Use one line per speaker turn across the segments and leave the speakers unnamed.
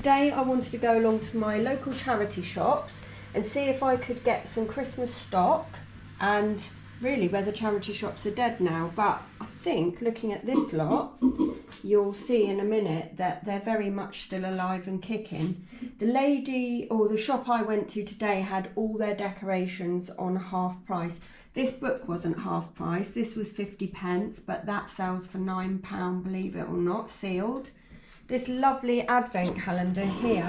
Today I wanted to go along to my local charity shops and see if I could get some Christmas stock, and really where the charity shops are dead now, but I think looking at this lot you'll see in a minute that they're very much still alive and kicking. The lady or the shop I went to today had all their decorations on half price. This book wasn't half price, this was 50p, but that sells for £9, believe it or not, sealed. This lovely advent calendar here,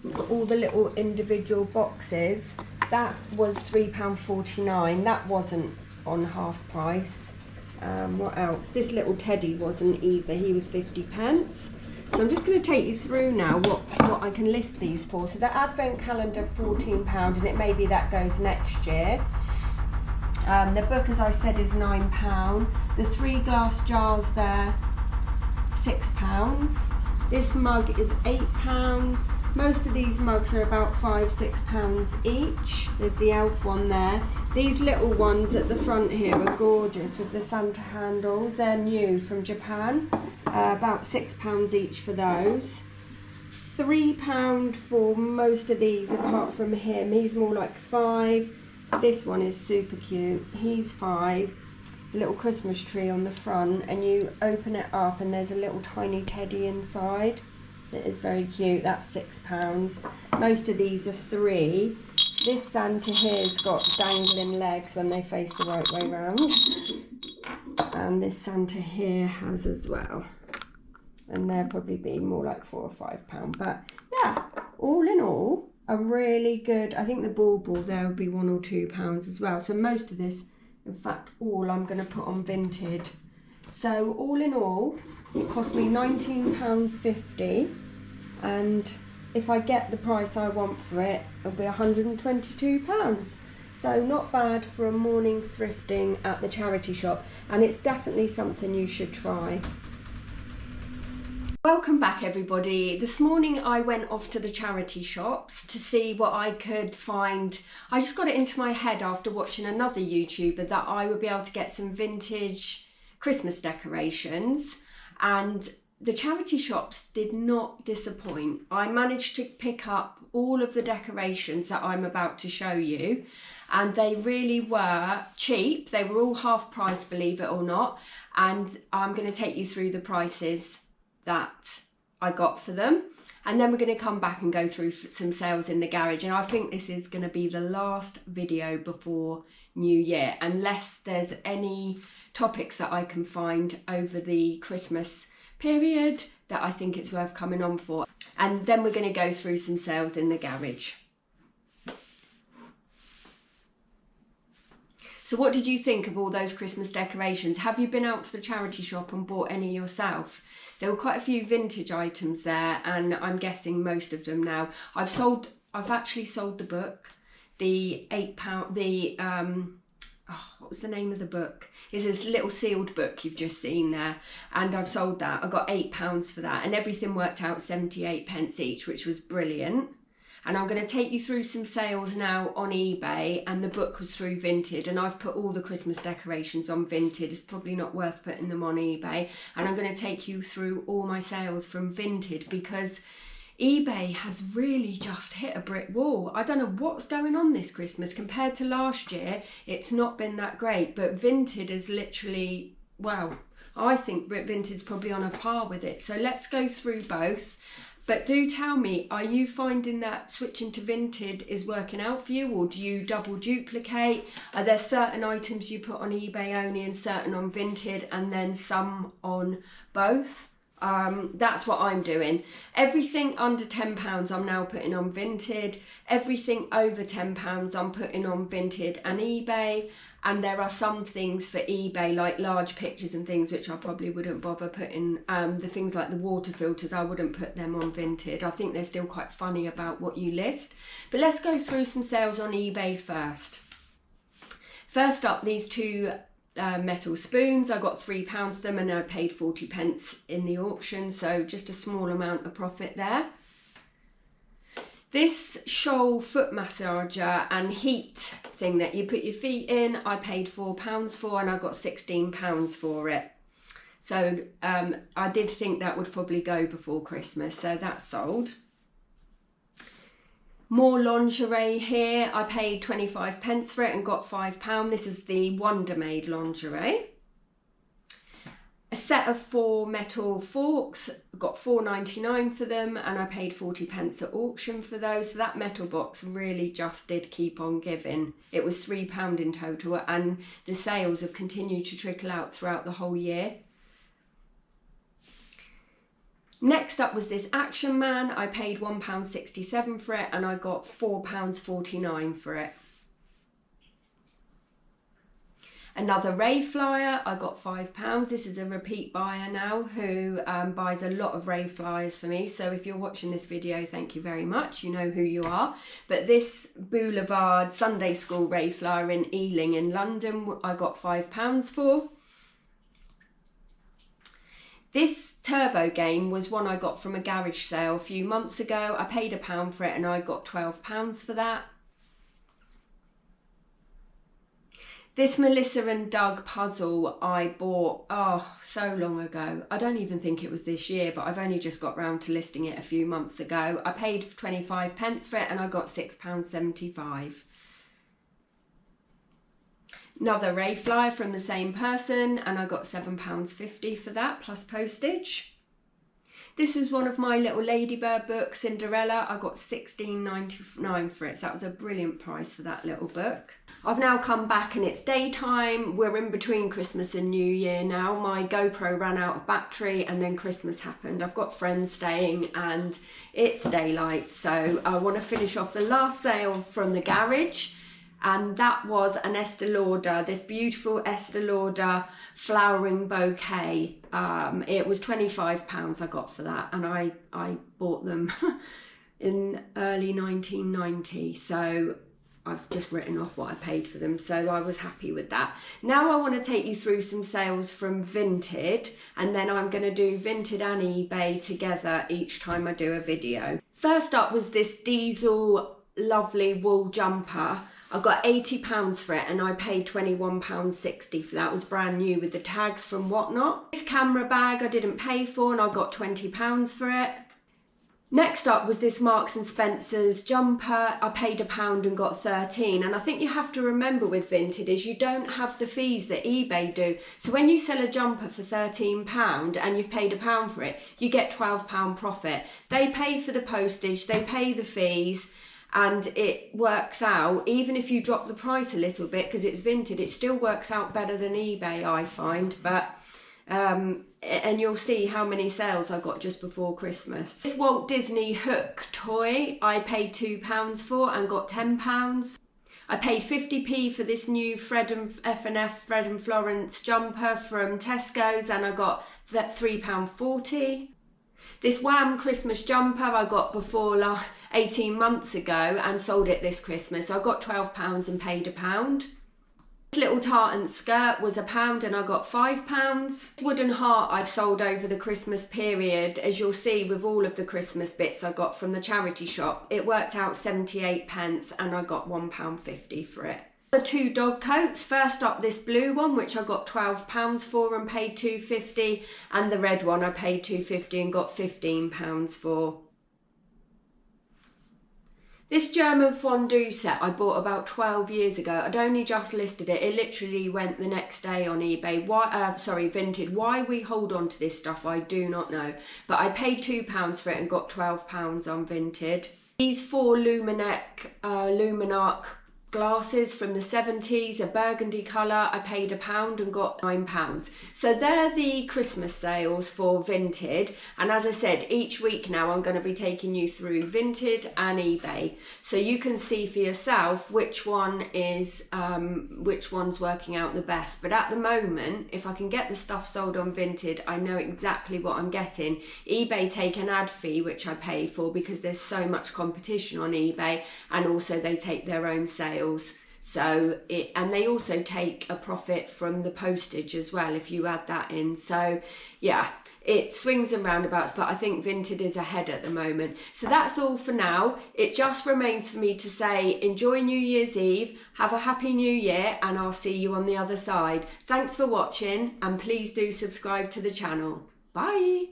it's got all the little individual boxes. That was £3.49. That wasn't on half price. What else? This little teddy wasn't either. He was 50p. So I'm just going to take you through now what I can list these for. So the advent calendar, £14, and it may be that goes next year. The book, as I said, is £9. The 3 glass jars there, £6. This mug is £8. Most of these mugs are about £5–6 each. There's the elf one there. These little ones at the front here are gorgeous with the Santa handles. They're new from Japan. About £6 each for those. £3 for most of these apart from him. He's more like £5. This one is super cute. He's £5. There's a little Christmas tree on the front, and you open it up and there's a little tiny teddy inside. It is very cute. That's £6. Most of these are £3. This Santa here's got dangling legs when they face the right way round. And this Santa here has as well. And they'll probably be more like £4 or £5. But yeah, all in all, a really good, I think the bauble there would be £1 or £2 as well. So most of this, in fact, all I'm going to put on Vinted. So all in all, it cost me £19.50, and if I get the price I want for it, it'll be £122. So not bad for a morning thrifting at the charity shop, and it's definitely something you should try. Welcome back everybody. This morning I went off to the charity shops to see what I could find. I just got it into my head after watching another YouTuber that I would be able to get some vintage Christmas decorations, and the charity shops did not disappoint. I managed to pick up all of the decorations that I'm about to show you, and they really were cheap. They were all half price, believe it or not, and I'm going to take you through the prices that I got for them, and then we're going to come back and go through some sales in the garage. And I think this is going to be the last video before New Year, unless there's any topics that I can find over the Christmas period that I think it's worth coming on for. And then we're going to go through some sales in the garage. So what did you think of all those Christmas decorations? Have you been out to the charity shop and bought any yourself? There were quite a few vintage items there, and I'm guessing most of them now. I've actually sold the book, the £8, what was the name of the book? It's this little sealed book you've just seen there, and I've sold that. I got £8 for that, and everything worked out 78p each, which was brilliant. And I'm going to take you through some sales now on eBay, and the book was through Vinted, and I've put all the Christmas decorations on Vinted. It's probably not worth putting them on eBay. And I'm going to take you through all my sales from Vinted, because eBay has really just hit a brick wall. I don't know what's going on this Christmas. Compared to last year, it's not been that great, but Vinted is literally, well, I think Vinted's probably on a par with it. So let's go through both. But do tell me, are you finding that switching to Vinted is working out for you, or do you double duplicate? Are there certain items you put on eBay only and certain on Vinted, and then some on both? That's what I'm doing. Everything under £10 I'm now putting on Vinted. Everything over £10 I'm putting on Vinted and eBay. And there are some things for eBay, like large pictures and things, which I probably wouldn't bother putting. The things like the water filters, I wouldn't put them on Vinted. I think they're still quite funny about what you list. But let's go through some sales on eBay first. First up, these two metal spoons. I got £3 for them, and I paid 40p in the auction, so just a small amount of profit there. This Shoal foot massager and heat thing that you put your feet in, I paid £4 for, and I got £16 for it. So I did think that would probably go before Christmas, so that's sold. More lingerie here. I paid 25p for it and got £5. This is the Wonder Made lingerie. A set of 4 metal forks, got £4.99 for them, and I paid 40p at auction for those. So that metal box really just did keep on giving. It was £3 in total, and the sales have continued to trickle out throughout the whole year. Next up was this Action Man. I paid £1.67 for it and I got £4.49 for it. Another Ray flyer, I got £5. This is a repeat buyer now who buys a lot of Ray flyers for me. So if you're watching this video, thank you very much. You know who you are. But this Boulevard Sunday School Ray flyer in Ealing in London, I got £5 for. This Turbo game was one I got from a garage sale a few months ago. I paid £1 for it and I got £12 for that. This Melissa and Doug puzzle I bought, so long ago. I don't even think it was this year, but I've only just got round to listing it a few months ago. I paid 25p for it and I got £6.75. Another Ray flyer from the same person and I got £7.50 for that plus postage. This was one of my little Ladybird books, Cinderella. I got £16.99 for it, so that was a brilliant price for that little book. I've now come back and it's daytime. We're in between Christmas and New Year now. My GoPro ran out of battery and then Christmas happened. I've got friends staying and it's daylight, so I want to finish off the last sale from the garage. And that was an Estee Lauder, this beautiful Estee Lauder flowering bouquet. It was £25 I got for that, and I bought them in early 1990, so I've just written off what I paid for them, so I was happy with that. Now I want to take you through some sales from Vinted, and then I'm going to do Vinted and eBay together each time I do a video. First up was this Diesel lovely wool jumper. I got £80 for it and I paid £21.60 for that. It was brand new with the tags from Whatnot. This camera bag I didn't pay for and I got £20 for it. Next up was this Marks and Spencer's jumper. I paid £1 and got 13. And I think you have to remember with Vinted is you don't have the fees that eBay do. So when you sell a jumper for £13 and you've paid £1 for it, you get £12 profit. They pay for the postage, they pay the fees, and it works out, even if you drop the price a little bit because it's Vinted, it still works out better than eBay, I find. But and you'll see how many sales I got just before Christmas. This Walt Disney hook toy I paid £2 for and got £10. I paid 50p for this new F&F Fred and Florence jumper from Tesco's and I got £3.40. This Wham Christmas jumper I got before 18 months ago and sold it this Christmas. I got £12 and paid £1. This little tartan skirt was £1 and I got £5. Wooden heart I've sold over the Christmas period. As you'll see with all of the Christmas bits I got from the charity shop, it worked out 78p and I got £1.50 for it. The 2 dog coats, first up this blue one which I got £12 for and paid £2.50, and the red one I paid £2.50 and got £15 for. This German fondue set I bought about 12 years ago. I'd only just listed it. It literally went the next day on eBay. Vinted. Why we hold on to this stuff I do not know, but I paid £2 for it and got £12 on Vinted. These 4 Luminarc glasses from the 70s, a burgundy colour, I paid £1 and got £9. So they're the Christmas sales for Vinted, and as I said, each week now I'm going to be taking you through Vinted and eBay, so you can see for yourself which one is which one's working out the best. But at the moment, if I can get the stuff sold on Vinted, I know exactly what I'm getting. eBay take an ad fee which I pay for because there's so much competition on eBay, and also they take their own sales. So and they also take a profit from the postage as well if you add that in. So yeah, it swings and roundabouts, but I think Vinted is ahead at the moment. So that's all for now. It just remains for me to say enjoy New Year's Eve, have a happy new year, and I'll see you on the other side. Thanks for watching and please do subscribe to the channel. Bye.